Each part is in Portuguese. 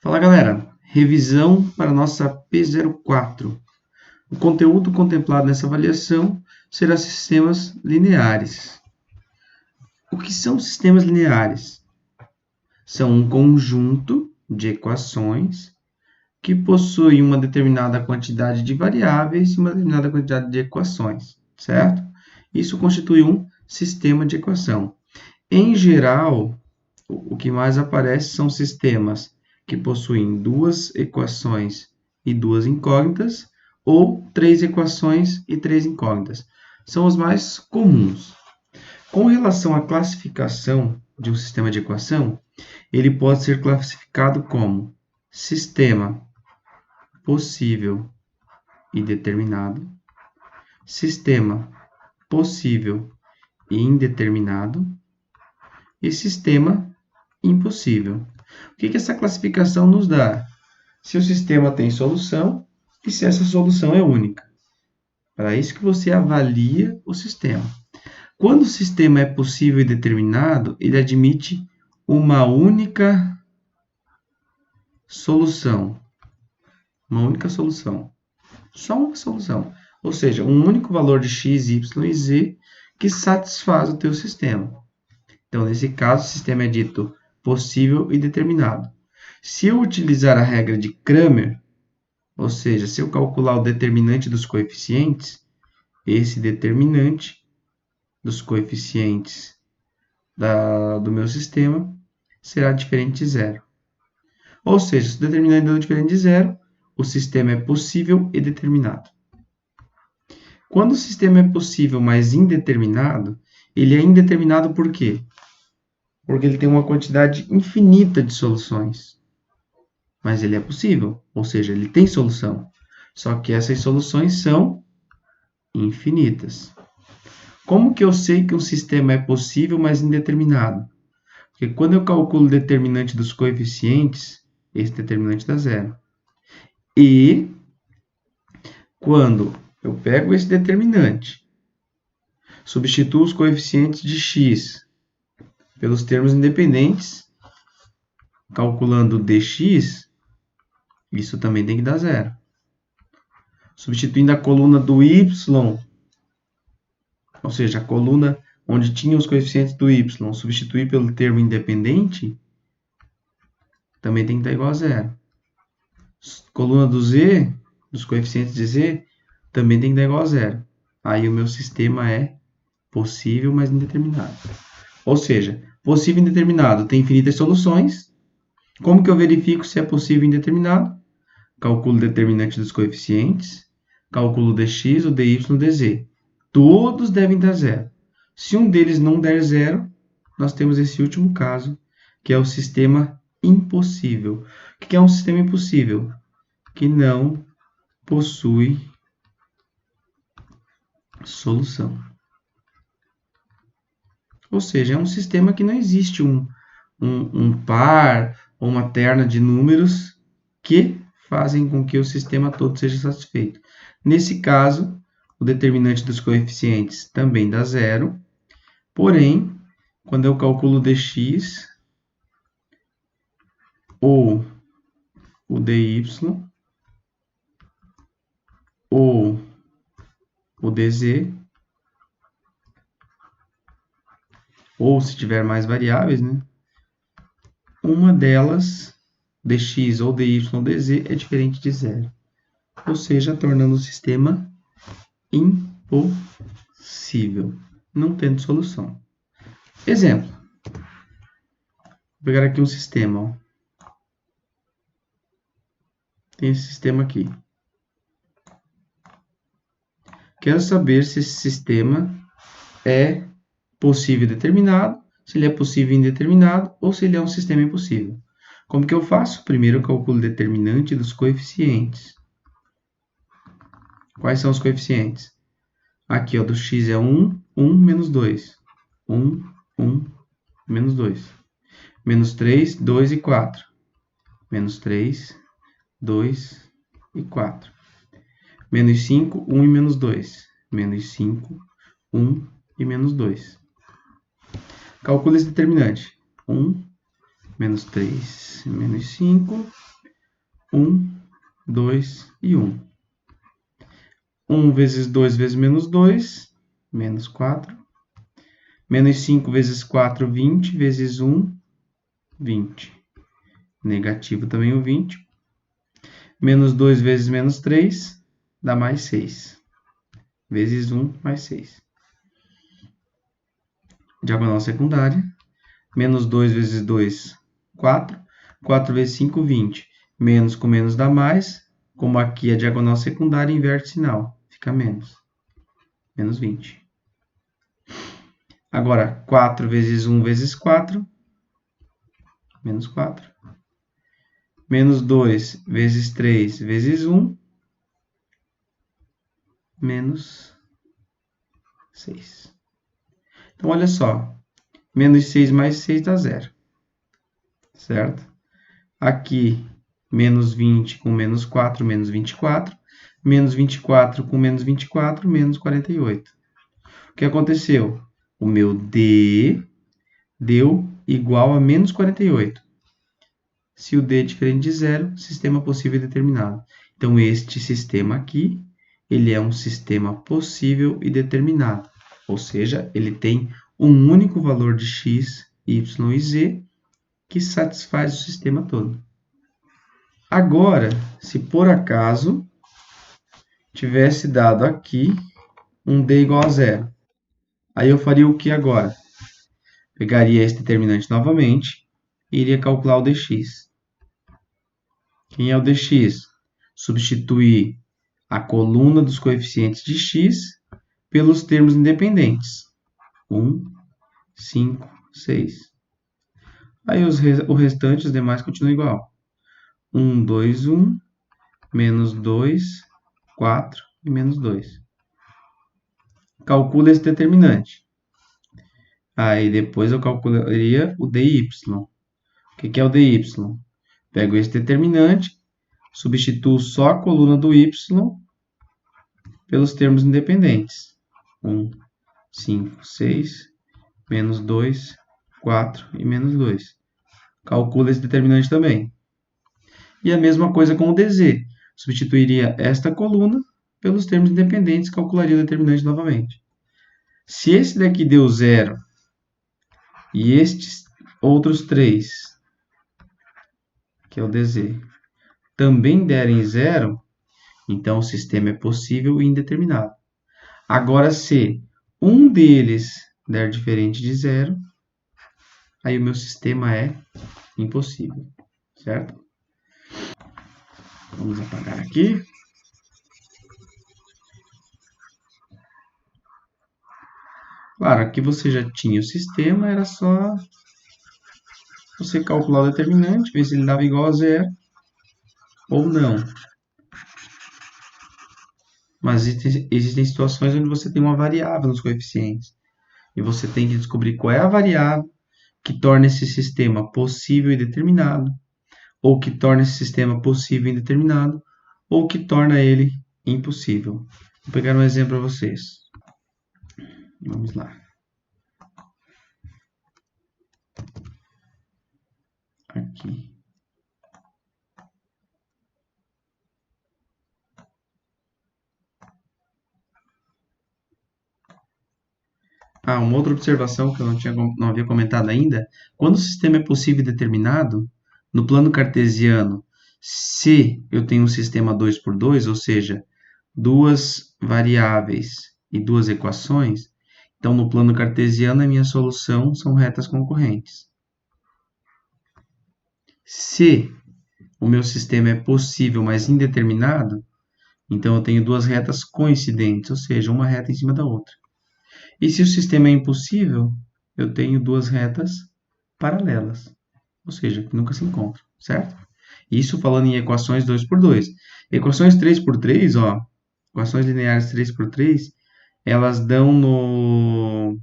Fala galera, revisão para a nossa P04. O conteúdo contemplado nessa avaliação será sistemas lineares. O que são sistemas lineares? São um conjunto de equações que possuem uma determinada quantidade de variáveis e uma determinada quantidade de equações, certo? Isso constitui um sistema de equação. Em geral, o que mais aparece são sistemas que possuem duas equações e duas incógnitas, ou três equações e três incógnitas. São os mais comuns. Com relação à classificação de um sistema de equação, ele pode ser classificado como sistema possível e determinado, sistema possível e indeterminado e sistema impossível. O que essa classificação nos dá? Se o sistema tem solução e se essa solução é única. Para isso que você avalia o sistema. Quando o sistema é possível e determinado, ele admite uma única solução. Uma única solução. Só uma solução. Ou seja, um único valor de x, y e z que satisfaz o teu sistema. Então, nesse caso, o sistema é dito possível e determinado. Se eu utilizar a regra de Cramer, ou seja, se eu calcular o determinante dos coeficientes, esse determinante dos coeficientes do meu sistema será diferente de zero. Ou seja, se o determinante é diferente de zero, o sistema é possível e determinado. Quando o sistema é possível, mas indeterminado, ele é indeterminado por quê? Porque ele tem uma quantidade infinita de soluções. Mas ele é possível, ou seja, ele tem solução. Só que essas soluções são infinitas. Como que eu sei que um sistema é possível, mas indeterminado? Porque quando eu calculo o determinante dos coeficientes, esse determinante dá zero. E quando eu pego esse determinante, substituo os coeficientes de x pelos termos independentes, calculando dx, isso também tem que dar zero. Substituindo a coluna do y, ou seja, a coluna onde tinha os coeficientes do y, substituir pelo termo independente, também tem que dar igual a zero. Coluna do z, dos coeficientes de z, também tem que dar igual a zero. Aí o meu sistema é possível, mas indeterminado. Ou seja, possível e indeterminado tem infinitas soluções. Como que eu verifico se é possível e indeterminado? Calculo o determinante dos coeficientes, calculo o dx, o dy, o dz. Todos devem dar zero. Se um deles não der zero, nós temos esse último caso, que é o sistema impossível. O que é um sistema impossível? Que não possui solução. Ou seja, é um sistema que não existe um par ou uma terna de números que fazem com que o sistema todo seja satisfeito. Nesse caso, o determinante dos coeficientes também dá zero, porém, quando eu calculo o dx ou o dy ou o dz, ou se tiver mais variáveis, né? Uma delas, dx ou dy ou dz, é diferente de zero. Ou seja, tornando o sistema impossível, não tendo solução. Exemplo. Vou pegar aqui um sistema. Ó. Tem esse sistema aqui. Quero saber se esse sistema é possível e determinado, se ele é possível e indeterminado, ou se ele é um sistema impossível. Como que eu faço? Primeiro eu calculo o determinante dos coeficientes. Quais são os coeficientes? Aqui, ó, do x é 1, 1, menos 2. 1, 1, menos 2. Menos 3, 2 e 4. Menos 3, 2 e 4. Menos 5, 1 e menos 2. Menos 5, 1 e menos 2. Calcule esse determinante. 1 menos 3, menos 5, 1, 2 e 1. 1 vezes 2 vezes menos 2, menos 4. Menos 5 vezes 4, 20, vezes 1, 20. Negativo também o 20. Menos 2 vezes menos 3, dá mais 6. Vezes 1, mais 6. Diagonal secundária. Menos 2 vezes 2, 4. 4 vezes 5, 20. Menos com menos dá mais. Como aqui é diagonal secundária, inverte sinal. Fica menos. Menos 20. Agora, 4 vezes 1 vezes 4. Menos 4. Menos 2 vezes 3 vezes 1. Menos 6. Então, olha só. Menos 6 mais 6 dá 0. Certo? Aqui, menos 20 com menos 4, menos 24. Menos 24 com menos 24, menos 48. O que aconteceu? O meu D deu igual a menos 48. Se o D é diferente de zero, sistema possível e determinado. Então, este sistema aqui, ele é um sistema possível e determinado. Ou seja, ele tem um único valor de x, y e z que satisfaz o sistema todo. Agora, se por acaso tivesse dado aqui um D igual a zero, aí eu faria o que agora? Pegaria esse determinante novamente e iria calcular o dx. Quem é o dx? Substituir a coluna dos coeficientes de x pelos termos independentes. 1, 5, 6. Aí o restante, os demais, continuam igual. 1, 2, 1, menos 2, 4 e menos 2. Calcula esse determinante. Aí depois eu calcularia o dy. O que é o dy? Pego esse determinante, substituo só a coluna do y pelos termos independentes. 1, 5, 6, menos 2, 4 e menos 2. Calcula esse determinante também. E a mesma coisa com o dz. Substituiria esta coluna pelos termos independentes, calcularia o determinante novamente. Se esse daqui deu 0 e estes outros 3, que é o dz, também derem 0, então o sistema é possível e indeterminado. Agora, se um deles der diferente de 0, aí o meu sistema é impossível, certo? Vamos apagar aqui. Claro, aqui você já tinha o sistema, era só você calcular o determinante, ver se ele dava igual a 0 ou não. Mas existem situações onde você tem uma variável nos coeficientes. E você tem que descobrir qual é a variável que torna esse sistema possível e determinado, ou que torna esse sistema possível e indeterminado, ou que torna ele impossível. Vou pegar um exemplo para vocês. Vamos lá. Aqui. Uma outra observação que eu não havia comentado ainda. Quando o sistema é possível e determinado, no plano cartesiano, se eu tenho um sistema 2 por 2, ou seja, duas variáveis e duas equações, então no plano cartesiano a minha solução são retas concorrentes. Se o meu sistema é possível, mas indeterminado, então eu tenho duas retas coincidentes, ou seja, uma reta em cima da outra. E se o sistema é impossível, eu tenho duas retas paralelas, ou seja, que nunca se encontram, certo? Isso falando em equações 2 por 2. Equações 3 por 3, equações lineares 3 por 3, elas dão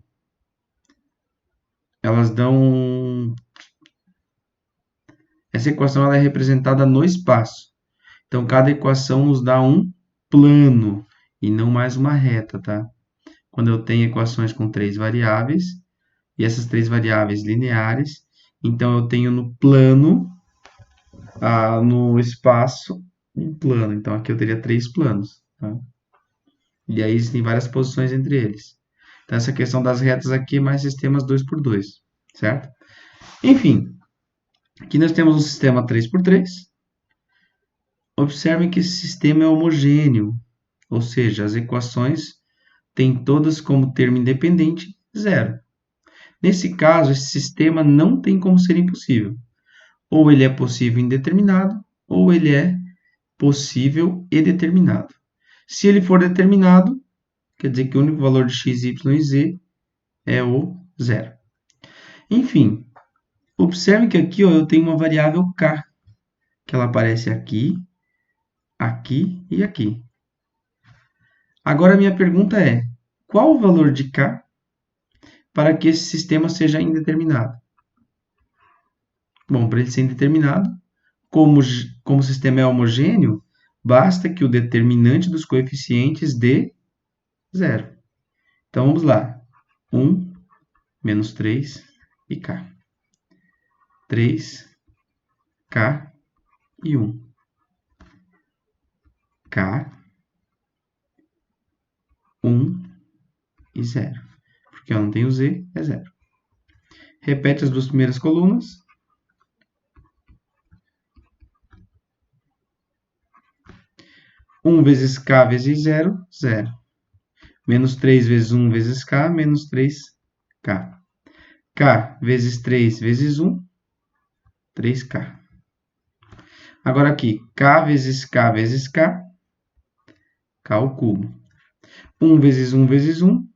essa equação ela é representada no espaço. Então, cada equação nos dá um plano e não mais uma reta, tá? Quando eu tenho equações com três variáveis, e essas três variáveis lineares, Então, eu tenho no plano, no espaço, um plano. Então, aqui eu teria 3 planos. Tá? E aí existem várias posições entre eles. Então, essa questão das retas aqui é mais sistemas 2x2, certo? Enfim, aqui nós temos um sistema 3x3. Observem que esse sistema é homogêneo, ou seja, as equações têm todas como termo independente 0. Nesse caso, esse sistema não tem como ser impossível. Ou ele é possível indeterminado, ou ele é possível e determinado. Se ele for determinado, quer dizer que o único valor de x, y e z é o 0. Enfim, observe que aqui eu tenho uma variável k, que ela aparece aqui, aqui e aqui. Agora, a minha pergunta é, qual o valor de k para que esse sistema seja indeterminado? Bom, para ele ser indeterminado, como o sistema é homogêneo, basta que o determinante dos coeficientes dê 0. Então, vamos lá. 1, menos 3 e k. 3, k e 1. K, 1 e 0. Porque eu não tenho z, é 0. Repete as duas primeiras colunas. 1 vezes k vezes 0, 0. Menos 3 vezes 1 vezes k, menos 3k. K vezes 3 vezes 1, 3k. Agora aqui, k vezes k vezes k, k ao cubo. 1 vezes 1 vezes 1,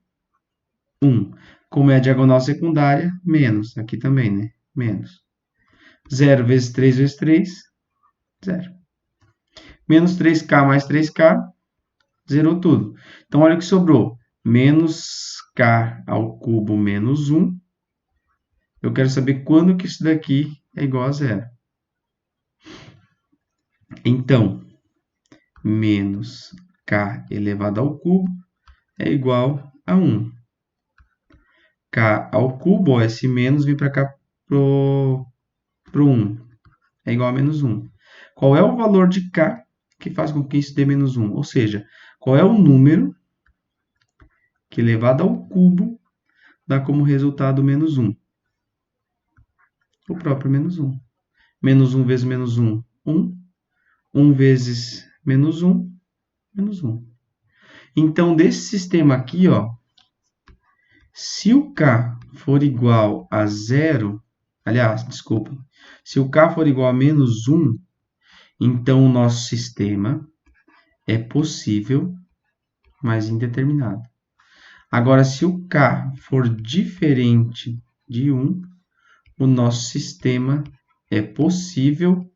1. Como é a diagonal secundária, menos. Aqui também, né? Menos. 0 vezes 3 vezes 3, 0. Menos 3k mais 3k, zerou tudo. Então, olha o que sobrou. Menos k ao cubo menos 1. Eu quero saber quando que isso daqui é igual a 0. Então, menos k elevado ao cubo é igual a 1. K ao cubo, ó, esse menos vem para cá pro 1. É igual a menos 1. Qual é o valor de k que faz com que isso dê menos 1? Ou seja, qual é o número que elevado ao cubo dá como resultado menos 1? O próprio menos 1. Menos 1 vezes menos 1, 1. 1 vezes menos 1, menos 1. Então, desse sistema aqui, ó, se o k for igual a 0, aliás, desculpem, se o k for igual a menos 1, então o nosso sistema é possível, mas indeterminado. Agora, se o k for diferente de 1, o nosso sistema é possível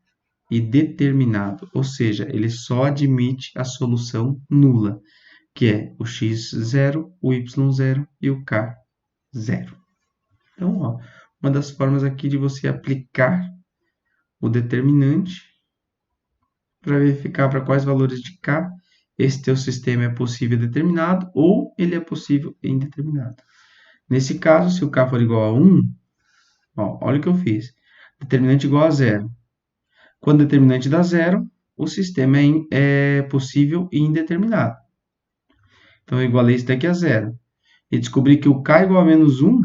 e determinado, ou seja, ele só admite a solução nula, que é o x 0, o y 0 e o k 0. Então, ó, uma das formas aqui de você aplicar o determinante para verificar para quais valores de k esse teu sistema é possível e determinado ou ele é possível e indeterminado. Nesse caso, se o k for igual a 1, ó, olha o que eu fiz. Determinante igual a 0. Quando o determinante dá 0, o sistema é possível e indeterminado. Então, eu igualei isso daqui a 0. E descobri que o k igual a menos 1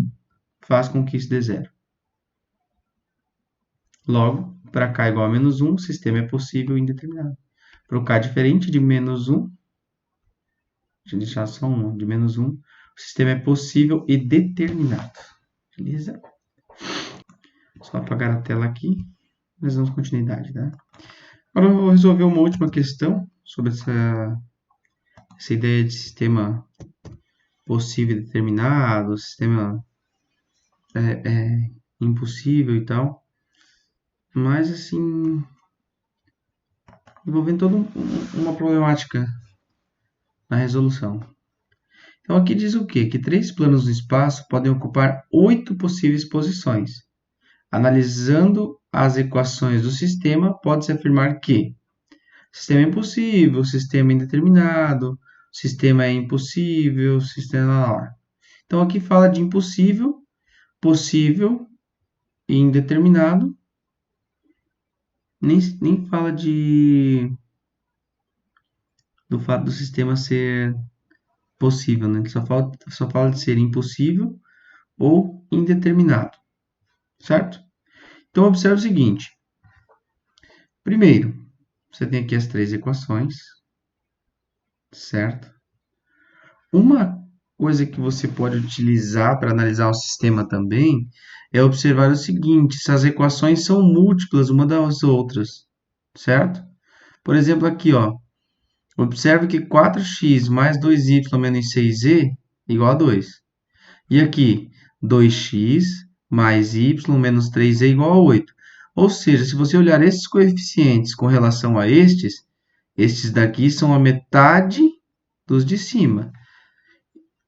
faz com que isso dê 0. Logo, para k igual a menos 1, o sistema é possível e indeterminado. Para o k diferente de menos 1, deixa eu deixar só um, de menos 1, o sistema é possível e determinado. Beleza? Só apagar a tela aqui. Nós damos continuidade, tá? Agora eu vou resolver uma última questão sobre essa ideia de sistema possível e determinado, sistema impossível e tal. Mas, assim, envolvendo toda uma problemática na resolução. Então, aqui diz o quê? Que 3 planos no espaço podem ocupar 8 possíveis posições. Analisando as equações do sistema, pode-se afirmar que o sistema é impossível, o sistema é indeterminado, o sistema é impossível, o sistema... Então, aqui fala de impossível, possível e indeterminado, nem fala do fato do sistema ser possível, né? Ele só fala de ser impossível ou indeterminado, certo? Então, observe o seguinte. Primeiro, você tem aqui as três equações, certo? Uma coisa que você pode utilizar para analisar o sistema também é observar o seguinte, se as equações são múltiplas uma das outras, certo? Por exemplo, aqui, ó, observe que 4x mais 2y menos 6z igual a 2. E aqui, 2x mais y menos 3z igual a 8. Ou seja, se você olhar esses coeficientes com relação a estes daqui são a metade dos de cima.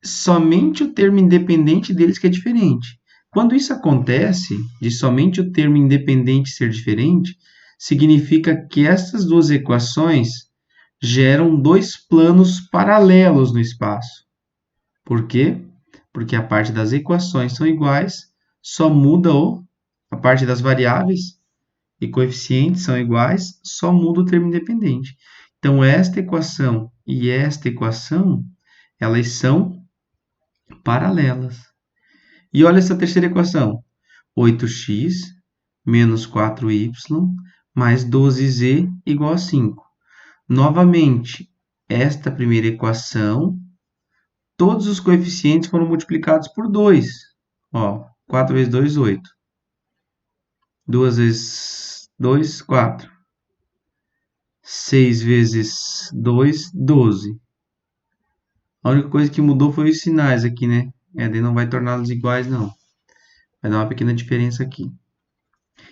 Somente o termo independente deles que é diferente. Quando isso acontece, de somente o termo independente ser diferente, significa que essas duas equações geram dois planos paralelos no espaço. Por quê? Porque a parte das equações são iguais, só muda a parte das variáveis e coeficientes são iguais, só muda o termo independente. Então, esta equação e esta equação, elas são paralelas. E olha essa terceira equação. 8x menos 4y mais 12z igual a 5. Novamente, esta primeira equação, todos os coeficientes foram multiplicados por 2. Ó, 4 vezes 2, 8. 2 vezes 2, 4. 6 vezes 2, 12. A única coisa que mudou foi os sinais aqui, né? Daí não vai torná-los iguais, não. Vai dar uma pequena diferença aqui.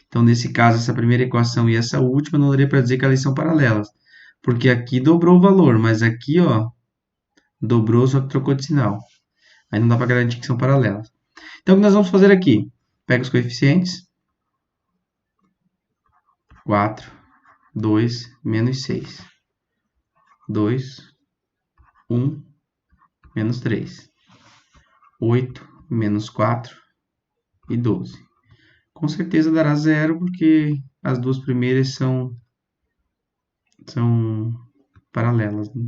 Então, nesse caso, essa primeira equação e essa última, não daria para dizer que elas são paralelas. Porque aqui dobrou o valor, mas aqui, ó, dobrou, só que trocou de sinal. Aí não dá para garantir que são paralelas. Então, o que nós vamos fazer aqui? Pega os coeficientes. 4, 2, menos 6. 2, 1, menos 3. 8, menos 4 e 12. Com certeza dará 0, porque as duas primeiras são paralelas, né?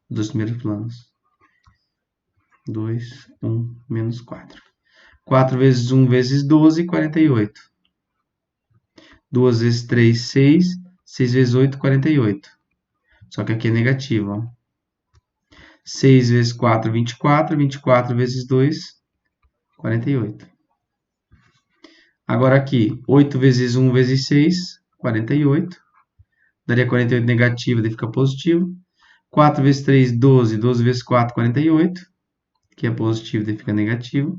Dos primeiros planos. 2, 1, menos 4. 4 vezes 1 vezes 12, 48. 2 vezes 3, 6. 6 vezes 8, 48. Só que aqui é negativo, ó. 6 vezes 4, 24. 24 vezes 2, 48. Agora aqui, 8 vezes 1 vezes 6, 48. Daria 48 negativo, daí fica positivo. 4 vezes 3, 12. 12 vezes 4, 48. Que é positivo, daí fica negativo.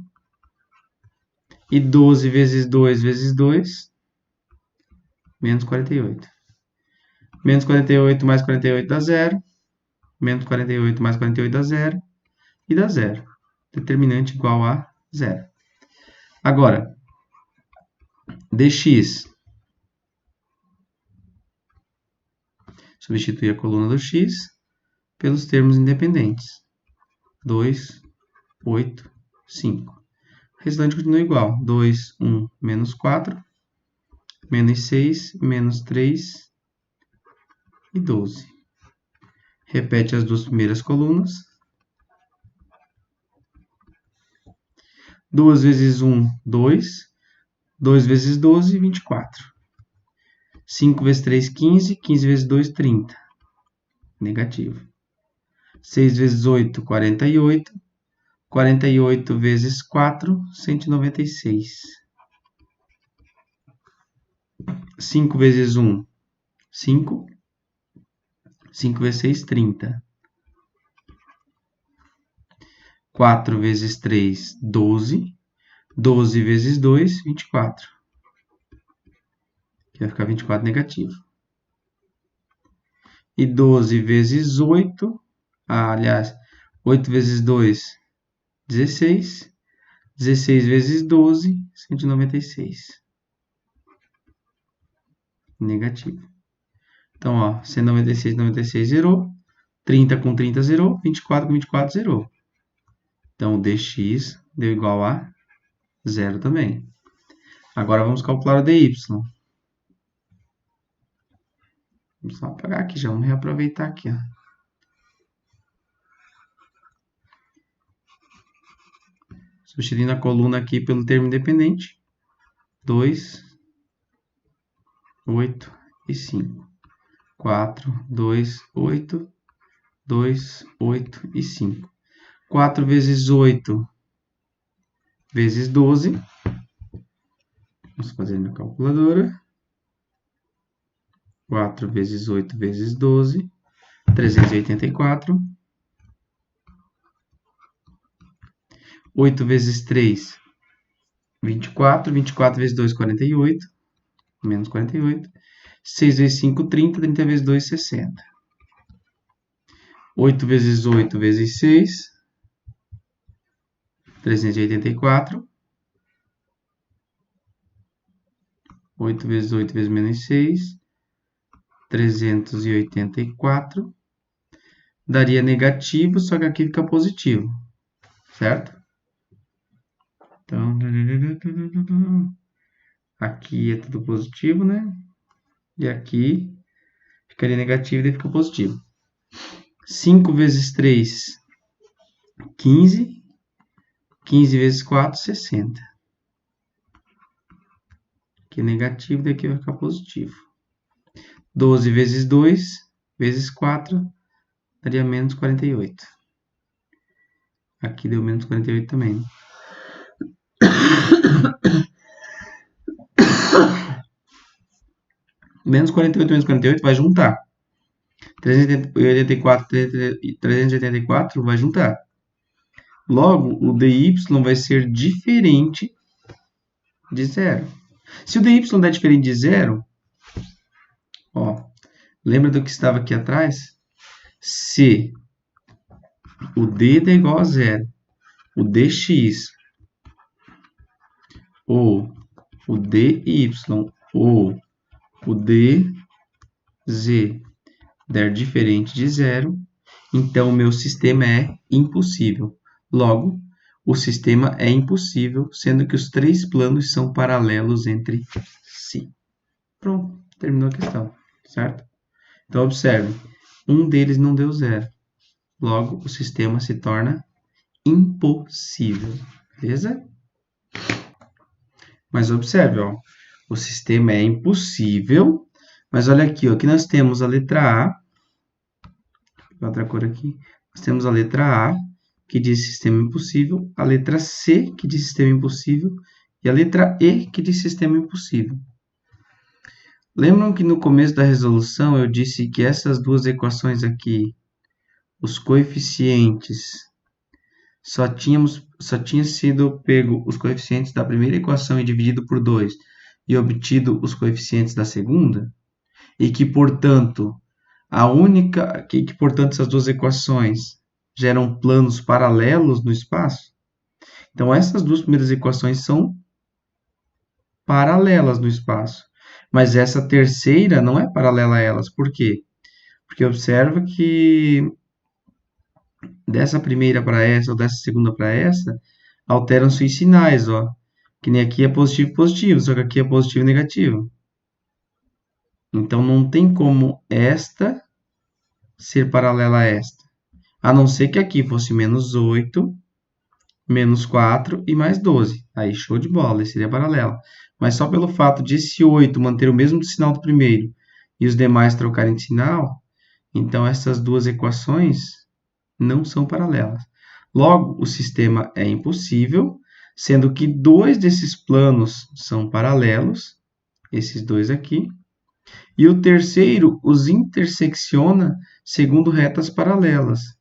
E 12 vezes 2 vezes 2, menos 48. Menos 48 mais 48 dá 0. Menos 48 mais 48 dá 0. E dá 0. Determinante igual a 0. Agora, dx. Substitui a coluna do x pelos termos independentes. 2, 8, 5. O restante continua igual. 2, 1, menos 4, menos 6, menos 3 e 12. Repete as duas primeiras colunas. 2 vezes 1, 2. 2 vezes 12, 24. 5 vezes 3, 15. 15 vezes 2, 30. Negativo. 6 vezes 8, 48. 48 vezes 4, 196. 5 vezes 1, 5. 5 vezes 6, 30. 4 vezes 3, 12. 12 vezes 2, 24. Aqui vai ficar 24 negativo. E 12 vezes 8, aliás, 8 vezes 2, 16. 16 vezes 12, 196. Negativo. Então, ó, 196, 96 zerou. 30 com 30 zerou. 24 com 24 zerou. Então, o dx deu igual a 0 também. Agora vamos calcular o dy. Vamos só apagar aqui, já vamos reaproveitar aqui, ó. Substituindo a coluna aqui pelo termo independente. 2, 8 e 5. 4, 2, 8, 2, 8 e 5. 4 vezes 8 vezes 12. Vamos fazer na calculadora. 4 vezes 8 vezes 12. 384. 8 vezes 3, 24. 24 vezes 2, 48. Menos 48. 6 vezes 5, 30. 30 vezes 2, 60. 8 vezes 8 vezes 6, 384. 8 vezes 8 vezes menos 6, 384. Daria negativo, só que aqui fica positivo, certo? Então, aqui é tudo positivo, né? E aqui ficaria negativo e daí fica positivo. 5 vezes 3, 15. 15 vezes 4, 60. Aqui é negativo, daqui vai ficar positivo. 12 vezes 2 vezes 4 daria menos 48. Aqui deu menos 48 também. Menos 48 menos 48 vai juntar. 384 vai juntar. Logo, o dy vai ser diferente de zero. Se o dy der diferente de zero, ó, lembra do que estava aqui atrás? Se o d é igual a zero, o dx ou o dy ou o dz der diferente de zero, então o meu sistema é impossível. Logo, o sistema é impossível, sendo que os três planos são paralelos entre si. Pronto, terminou a questão, certo? Então, observe, um deles não deu zero. Logo, o sistema se torna impossível, beleza? Mas observe, ó, o sistema é impossível, mas olha aqui, ó, aqui nós temos a letra A, outra cor aqui, nós temos a letra A, que diz sistema impossível, a letra C, que diz sistema impossível, e a letra E, que diz sistema impossível. Lembram que no começo da resolução eu disse que essas duas equações aqui, os coeficientes, só tinha sido pego os coeficientes da primeira equação e dividido por 2 e obtido os coeficientes da segunda, e que, portanto, portanto, essas duas equações geram planos paralelos no espaço. Então, essas duas primeiras equações são paralelas no espaço. Mas essa terceira não é paralela a elas. Por quê? Porque observa que dessa primeira para essa ou dessa segunda para essa, alteram-se os sinais, ó. Que nem aqui é positivo, positivo, só que aqui é positivo e negativo. Então, não tem como esta ser paralela a esta. A não ser que aqui fosse menos 8, menos 4 e mais 12. Aí, show de bola, esse seria paralelo. Mas só pelo fato de esse 8 manter o mesmo sinal do primeiro e os demais trocarem de sinal, então essas duas equações não são paralelas. Logo, o sistema é impossível, sendo que dois desses planos são paralelos, esses dois aqui, e o terceiro os intersecciona segundo retas paralelas.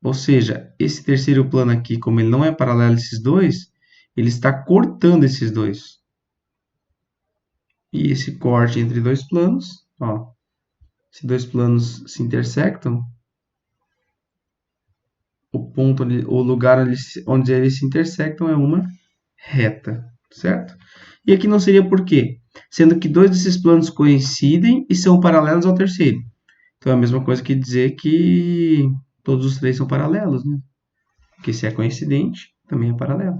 Ou seja, esse terceiro plano aqui, como ele não é paralelo a esses dois, ele está cortando esses dois. E esse corte entre dois planos, ó, se dois planos se intersectam, o lugar onde eles se intersectam é uma reta, certo? E aqui não seria por quê? Sendo que dois desses planos coincidem e são paralelos ao terceiro. Então é a mesma coisa que dizer que todos os três são paralelos, né? Porque se é coincidente, também é paralelo.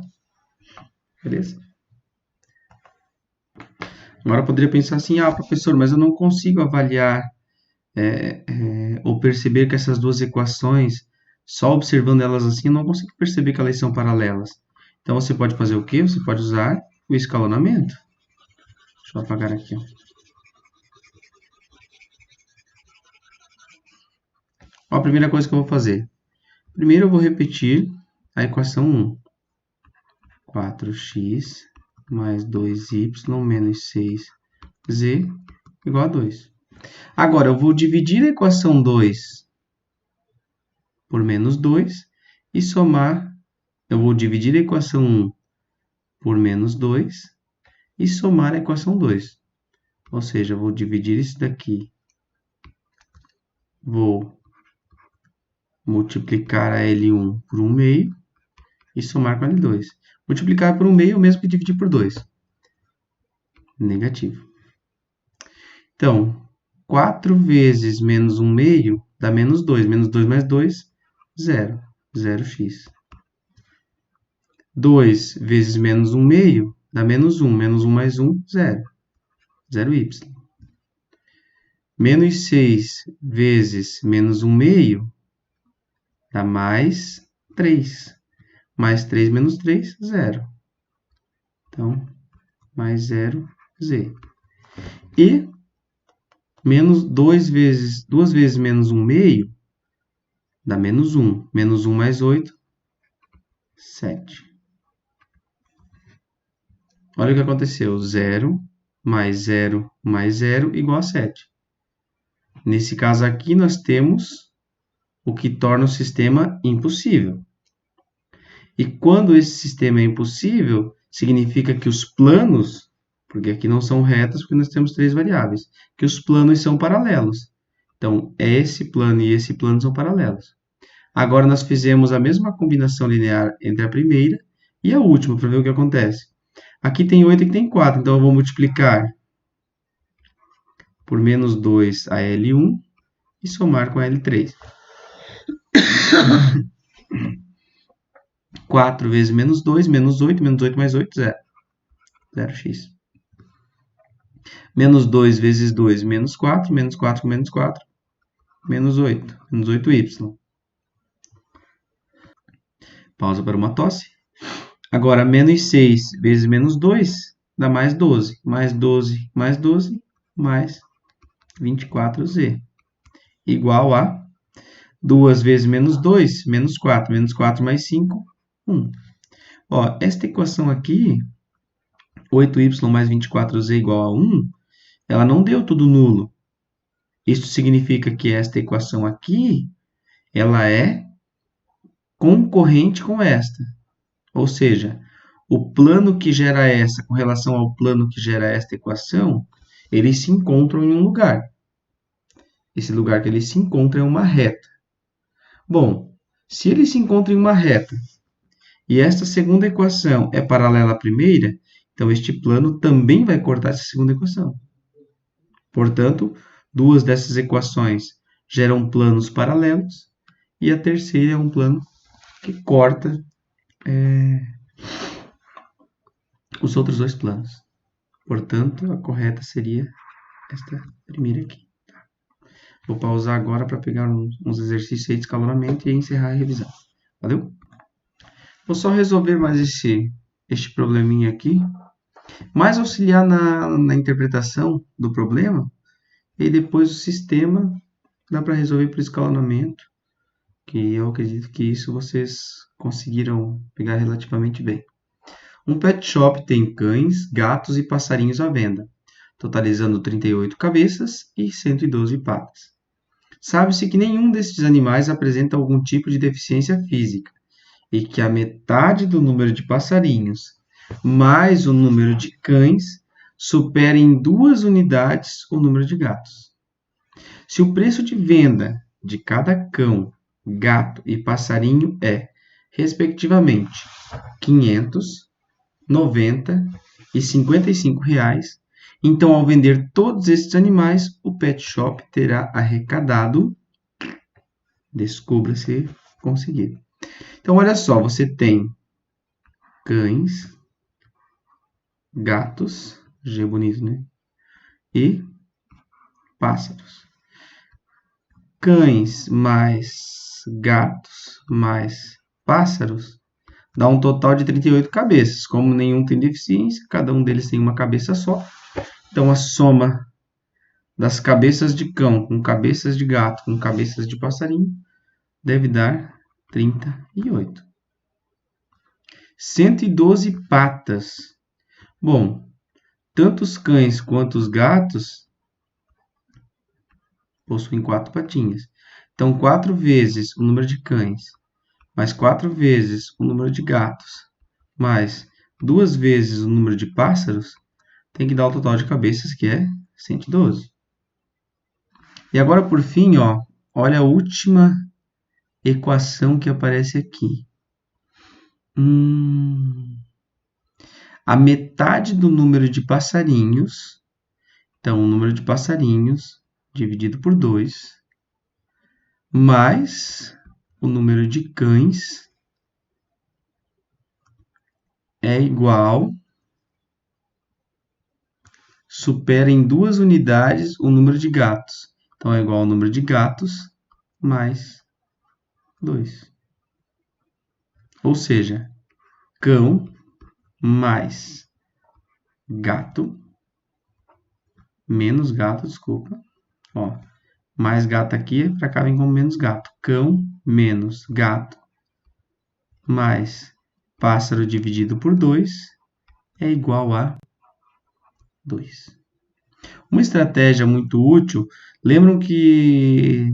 Beleza? Agora eu poderia pensar assim, professor, mas eu não consigo avaliar ou perceber que essas duas equações, só observando elas assim, eu não consigo perceber que elas são paralelas. Então você pode fazer o quê? Você pode usar o escalonamento. Deixa eu apagar aqui. Ó, a primeira coisa que eu vou fazer. Primeiro eu vou repetir a equação 1. 4x mais 2y menos 6z igual a 2. Agora, eu vou dividir a equação 2 por menos 2 e somar. Eu vou dividir a equação 1 por menos 2 e somar a equação 2. Ou seja, eu vou dividir isso daqui. Vou multiplicar a L1 por 1 meio e somar com a L2. Multiplicar por 1 meio é o mesmo que dividir por 2. Negativo. Então, 4 vezes menos 1 meio dá menos 2. Menos 2 mais 2, 0. 0x. 2 vezes menos 1 meio dá menos 1. Menos 1 mais 1, 0. 0y. Menos 6 vezes menos 1 meio dá mais 3. Mais 3 menos 3, 0. Então, mais 0z. E menos 2 vezes menos 1 meio dá menos 1. Menos 1 mais 8, 7. Olha o que aconteceu. 0 mais 0 mais 0 igual a 7. Nesse caso aqui, nós temos o que torna o sistema impossível. E quando esse sistema é impossível, significa que os planos, porque aqui não são retas, porque nós temos 3 variáveis, que os planos são paralelos. Então, esse plano e esse plano são paralelos. Agora, nós fizemos a mesma combinação linear entre a primeira e a última, para ver o que acontece. Aqui tem 8 e aqui tem 4, então eu vou multiplicar por menos 2 a L1 e somar com a L3. 4 vezes menos 2, menos 8 mais 8, 0. 0x. Menos 2 vezes 2, menos 4. Menos 4 com menos 4, menos 8. Menos 8y. Pausa para uma tosse. Agora, menos 6 vezes menos 2 dá mais 12. Mais 12 mais 12, mais 24z. Igual a 2 vezes menos 2, menos 4. Menos 4 mais 5, 1. Ó, esta equação aqui, 8y mais 24z igual a 1, ela não deu tudo nulo. Isso significa que esta equação aqui, ela é concorrente com esta. Ou seja, o plano que gera essa com relação ao plano que gera esta equação, eles se encontram em um lugar. Esse lugar que eles se encontram é uma reta. Bom, se eles se encontram em uma reta e esta segunda equação é paralela à primeira, então este plano também vai cortar essa segunda equação. Portanto, duas dessas equações geram planos paralelos e a terceira é um plano que corta os outros dois planos. Portanto, a correta seria esta primeira aqui. Vou pausar agora para pegar uns exercícios aí de escalonamento e encerrar a revisão. Valeu? Vou só resolver mais este probleminha aqui, mais auxiliar na interpretação do problema, e depois o sistema dá para resolver por escalonamento, que eu acredito que isso vocês conseguiram pegar relativamente bem. Um pet shop tem cães, gatos e passarinhos à venda, totalizando 38 cabeças e 112 patas. Sabe-se que nenhum desses animais apresenta algum tipo de deficiência física e que a metade do número de passarinhos mais o número de cães supera em 2 unidades o número de gatos. Se o preço de venda de cada cão, gato e passarinho é, respectivamente, 500, 90 e 55 reais, então, ao vender todos esses animais, o pet shop terá arrecadado, descubra se conseguir. Então, olha só, você tem cães, gatos, G bonito, né? e pássaros. Cães mais gatos mais pássaros dá um total de 38 cabeças. Como nenhum tem deficiência, cada um deles tem uma cabeça só. Então, a soma das cabeças de cão com cabeças de gato com cabeças de passarinho deve dar 38. 112 patas. Bom, tanto os cães quanto os gatos possuem 4 patinhas. Então, 4 vezes o número de cães, mais 4 vezes o número de gatos, mais 2 vezes o número de pássaros, tem que dar o total de cabeças, que é 112. E agora, por fim, olha a última equação que aparece aqui. A metade do número de passarinhos, então o número de passarinhos dividido por 2, mais o número de cães é igual, supera em 2 unidades o número de gatos. Então, é igual ao número de gatos mais 2. Ou seja, cão mais gato, menos gato, desculpa. Mais gato aqui, para cá vem como menos gato. Cão menos gato mais pássaro dividido por 2 é igual a 2. Uma estratégia muito útil, lembram que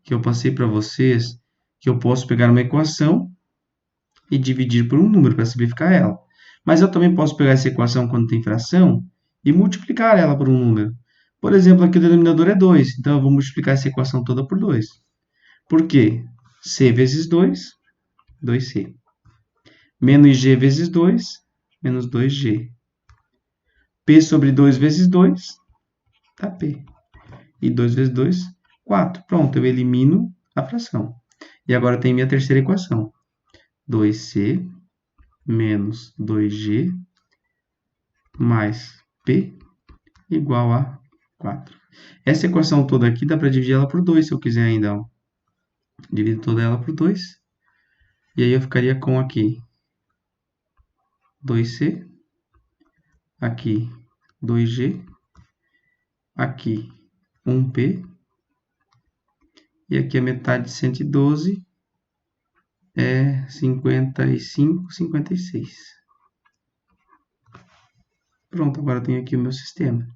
eu passei para vocês que eu posso pegar uma equação e dividir por um número para simplificar ela. Mas eu também posso pegar essa equação quando tem fração e multiplicar ela por um número. Por exemplo, aqui o denominador é 2, então eu vou multiplicar essa equação toda por 2. Por quê? C vezes 2, 2C. Menos G vezes 2, menos 2G. P sobre 2 vezes 2, dá P. E 2 vezes 2, 4. Pronto, eu elimino a fração. E agora tem minha terceira equação. 2C menos 2G mais P igual a 4. Essa equação toda aqui dá para dividir ela por 2, se eu quiser ainda. Divido toda ela por 2. E aí eu ficaria com aqui 2C, aqui 2G, aqui 1P, e aqui a metade de 112 é 55, 56. Pronto, agora eu tenho aqui o meu sistema.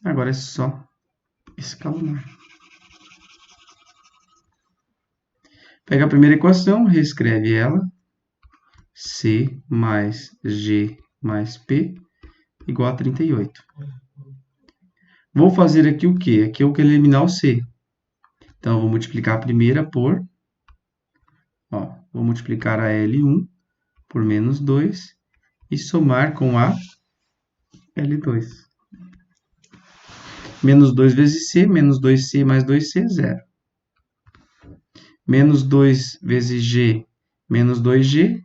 Agora é só escalonar. Pega a primeira equação, reescreve ela. C mais G mais P igual a 38. Vou fazer aqui o quê? Aqui eu quero eliminar o C. Então, eu vou multiplicar a primeira por... vou multiplicar a L1 por menos 2 e somar com a L2. Menos 2 vezes C, menos 2C mais 2C, 0. Menos 2 vezes G, menos 2G,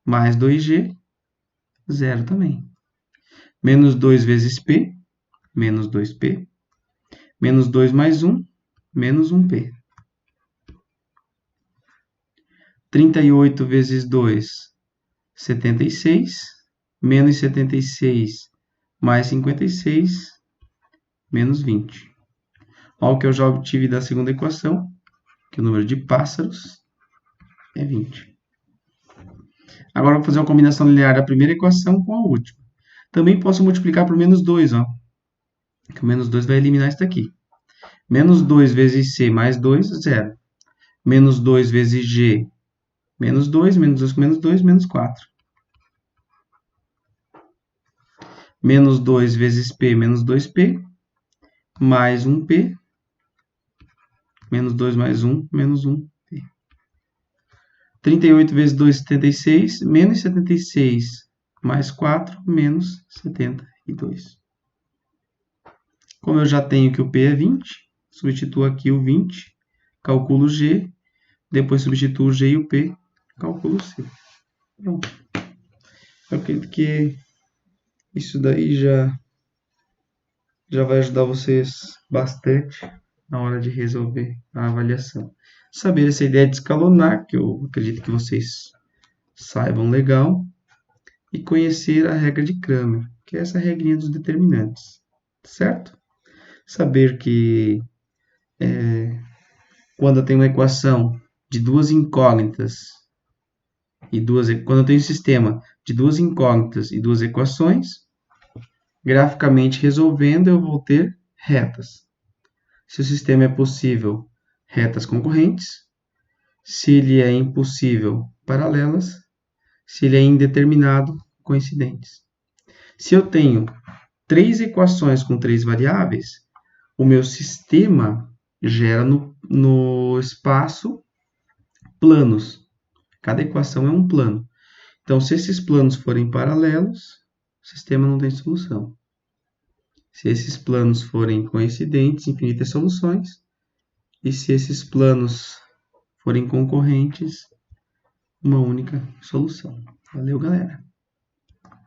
mais 2G, 0 também. Menos 2 vezes P, menos 2P. Menos 2 mais 1, menos 1P. 38 vezes 2, 76. Menos 76 mais 56, menos 20. Olha o que eu já obtive da segunda equação, que o número de pássaros é 20. Agora, eu vou fazer uma combinação linear da primeira equação com a última. Também posso multiplicar por menos 2, que o menos 2 vai eliminar isso daqui. Menos 2 vezes C mais 2, 0. Menos 2 vezes G, menos 2, menos 2 com menos 2, menos 4. Menos 2 vezes P, menos 2P, mais 1P, menos 2 mais 1, menos 1P. 38 vezes 2, 76, menos 76, mais 4, menos 72. Como eu já tenho que o P é 20, substituo aqui o 20, calculo o G, depois substituo o G e o P, calculo o C. Pronto. Eu acredito que Isso daí já vai ajudar vocês bastante na hora de resolver a avaliação. Saber essa ideia de escalonar, que eu acredito que vocês saibam legal, e conhecer a regra de Cramer, que é essa regrinha dos determinantes, certo? Saber que quando eu tenho uma equação de duas incógnitas quando eu tenho um sistema de duas incógnitas e duas equações, graficamente resolvendo eu vou ter retas. Se o sistema é possível, retas concorrentes. Se ele é impossível, paralelas. Se ele é indeterminado, coincidentes. Se eu tenho três equações com três variáveis, o meu sistema gera no espaço planos. Cada equação é um plano. Então, se esses planos forem paralelos, o sistema não tem solução. Se esses planos forem coincidentes, infinitas soluções. E se esses planos forem concorrentes, uma única solução. Valeu, galera!